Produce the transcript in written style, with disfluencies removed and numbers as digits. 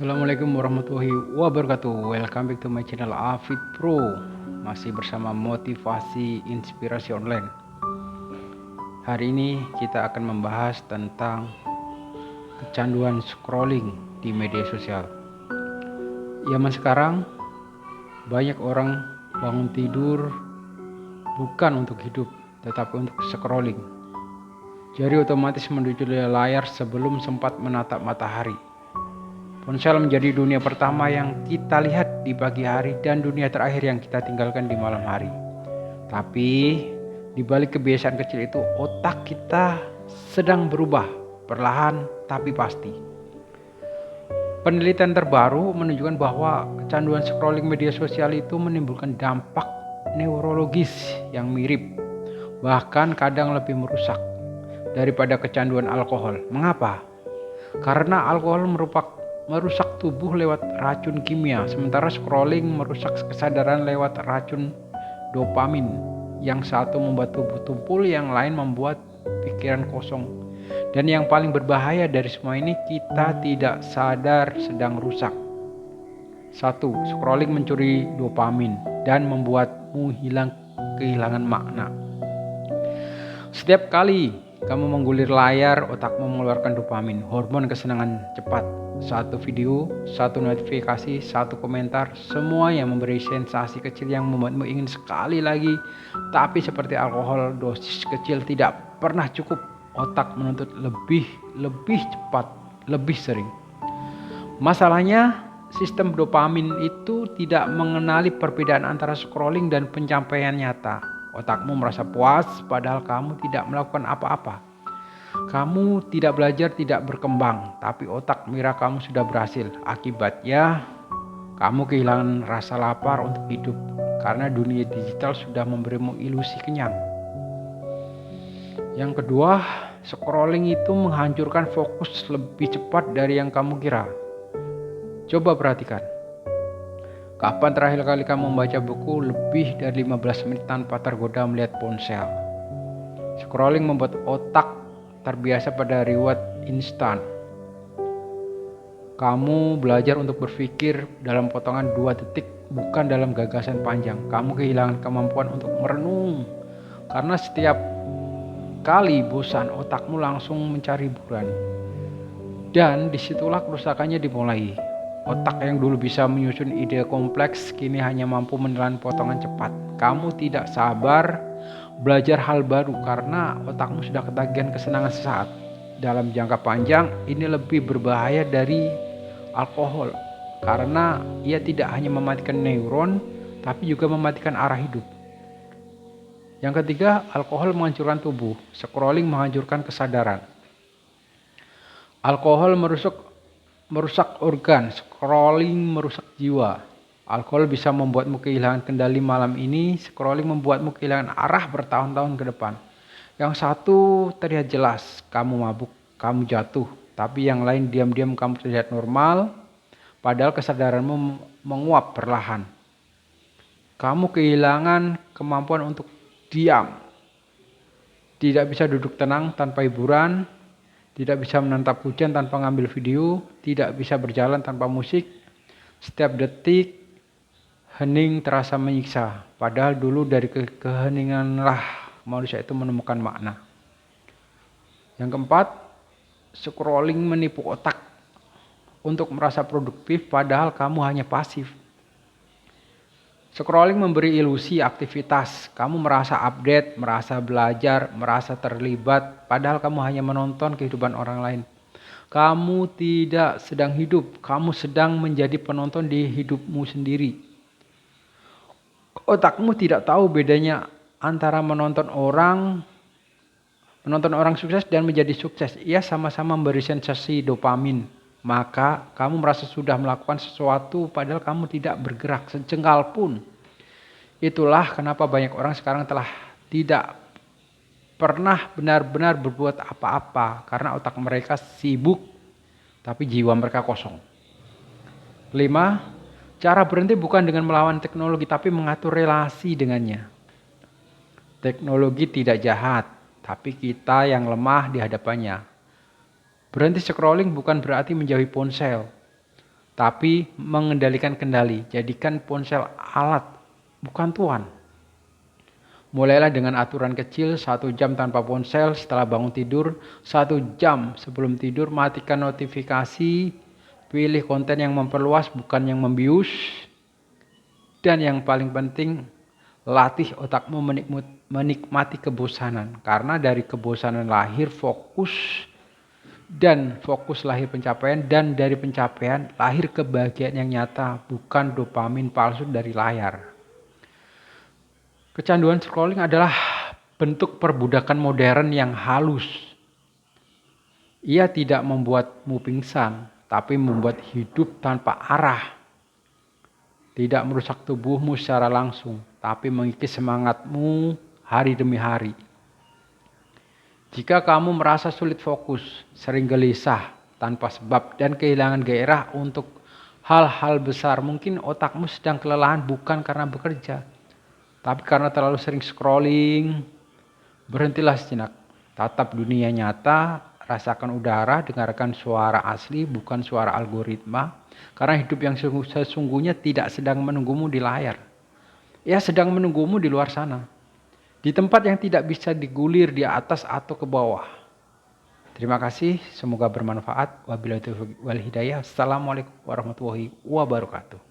Assalamualaikum warahmatullahi wabarakatuh. Welcome back to my channel Afid Pro. Masih bersama motivasi inspirasi online. Hari ini kita akan membahas tentang kecanduan scrolling di media sosial. Zaman sekarang banyak orang bangun tidur bukan untuk hidup, tetapi untuk scrolling. Jari otomatis menuju layar sebelum sempat menatap matahari. Ponsel menjadi dunia pertama yang kita lihat di pagi hari dan dunia terakhir yang kita tinggalkan di malam hari. Tapi di balik kebiasaan kecil itu, otak kita sedang berubah, perlahan tapi pasti. Penelitian terbaru menunjukkan bahwa kecanduan scrolling media sosial itu menimbulkan dampak neurologis yang mirip, bahkan kadang lebih merusak daripada kecanduan alkohol. Mengapa? Karena alkohol merusak tubuh lewat racun kimia, sementara scrolling merusak kesadaran lewat racun dopamin. Yang satu membuat tubuh tumpul, yang lain membuat pikiran kosong. Dan yang paling berbahaya dari semua ini, kita tidak sadar sedang rusak. 1. Scrolling mencuri dopamin dan membuatmu kehilangan makna. Setiap kali kamu menggulir layar, otakmu mengeluarkan dopamin, hormon kesenangan cepat. Satu video, satu notifikasi, satu komentar, semua yang memberi sensasi kecil yang membuatmu ingin sekali lagi. Tapi seperti alkohol, dosis kecil tidak pernah cukup. Otak menuntut lebih cepat, lebih sering. Masalahnya, sistem dopamin itu tidak mengenali perbedaan antara scrolling dan pencapaian nyata. Otakmu merasa puas padahal kamu tidak melakukan apa-apa. Kamu tidak belajar, tidak berkembang, tapi otak mengira kamu sudah berhasil. Akibatnya, kamu kehilangan rasa lapar untuk hidup karena dunia digital sudah memberimu ilusi kenyang. Yang kedua, scrolling itu menghancurkan fokus lebih cepat dari yang kamu kira. Coba perhatikan. Kapan terakhir kali kamu membaca buku lebih dari 15 menit tanpa tergoda melihat ponsel? Scrolling membuat otak terbiasa pada reward instan. Kamu belajar untuk berpikir dalam potongan 2 detik, bukan dalam gagasan panjang. Kamu kehilangan kemampuan untuk merenung, karena setiap kali bosan, otakmu langsung mencari hiburan. Dan disitulah kerusakannya dimulai. Otak yang dulu bisa menyusun ide kompleks, kini hanya mampu menelan potongan cepat. Kamu tidak sabar belajar hal baru karena otakmu sudah ketagihan kesenangan sesaat. Dalam jangka panjang, ini lebih berbahaya dari alkohol karena ia tidak hanya mematikan neuron, tapi juga mematikan arah hidup. Yang ketiga, alkohol menghancurkan tubuh, scrolling menghancurkan kesadaran. Alkohol merusak organ, scrolling merusak jiwa. Alkohol bisa membuatmu kehilangan kendali malam ini, scrolling membuatmu kehilangan arah bertahun-tahun ke depan. Yang satu terlihat jelas, kamu mabuk, kamu jatuh. Tapi yang lain diam-diam kamu terlihat normal, padahal kesadaranmu menguap perlahan. Kamu kehilangan kemampuan untuk diam. Tidak bisa duduk tenang tanpa hiburan, tidak bisa menatap hujan tanpa ngambil video, tidak bisa berjalan tanpa musik. Setiap detik hening terasa menyiksa, padahal dulu dari keheninganlah manusia itu menemukan makna. Yang keempat, scrolling menipu otak untuk merasa produktif padahal kamu hanya pasif. Scrolling memberi ilusi aktivitas, kamu merasa update, merasa belajar, merasa terlibat, padahal kamu hanya menonton kehidupan orang lain. Kamu tidak sedang hidup, kamu sedang menjadi penonton di hidupmu sendiri. Otakmu tidak tahu bedanya antara menonton orang sukses dan menjadi sukses. Ia sama-sama memberi sensasi dopamin. Maka kamu merasa sudah melakukan sesuatu padahal kamu tidak bergerak sejengkal pun. Itulah kenapa banyak orang sekarang telah tidak pernah benar-benar berbuat apa-apa karena otak mereka sibuk tapi jiwa mereka kosong. 5. Cara berhenti bukan dengan melawan teknologi tapi mengatur relasi dengannya. Teknologi tidak jahat, tapi kita yang lemah di hadapannya. Berhenti scrolling bukan berarti menjauhi ponsel, tapi mengendalikan kendali. Jadikan ponsel alat, bukan tuan. Mulailah dengan aturan kecil, 1 jam tanpa ponsel setelah bangun tidur, 1 jam sebelum tidur, matikan notifikasi, pilih konten yang memperluas bukan yang membius, dan yang paling penting, latih otakmu menikmati kebosanan. Karena dari kebosanan lahir fokus, dan fokus lahir pencapaian, dan dari pencapaian lahir kebahagiaan yang nyata, bukan dopamin palsu dari layar. Kecanduan scrolling adalah bentuk perbudakan modern yang halus. Ia tidak membuatmu pingsan, tapi membuat hidup tanpa arah. Tidak merusak tubuhmu secara langsung, tapi mengikis semangatmu hari demi hari. Jika kamu merasa sulit fokus, sering gelisah tanpa sebab, dan kehilangan gairah untuk hal-hal besar, mungkin otakmu sedang kelelahan bukan karena bekerja, tapi karena terlalu sering scrolling. Berhentilah sejenak, tatap dunia nyata, rasakan udara, dengarkan suara asli bukan suara algoritma. Karena hidup yang sesungguhnya tidak sedang menunggumu di layar. Ia sedang menunggumu di luar sana. Di tempat yang tidak bisa digulir di atas atau ke bawah. Terima kasih, semoga bermanfaat. Wabillahi taufiq wal hidayah. Assalamualaikum warahmatullahi wabarakatuh.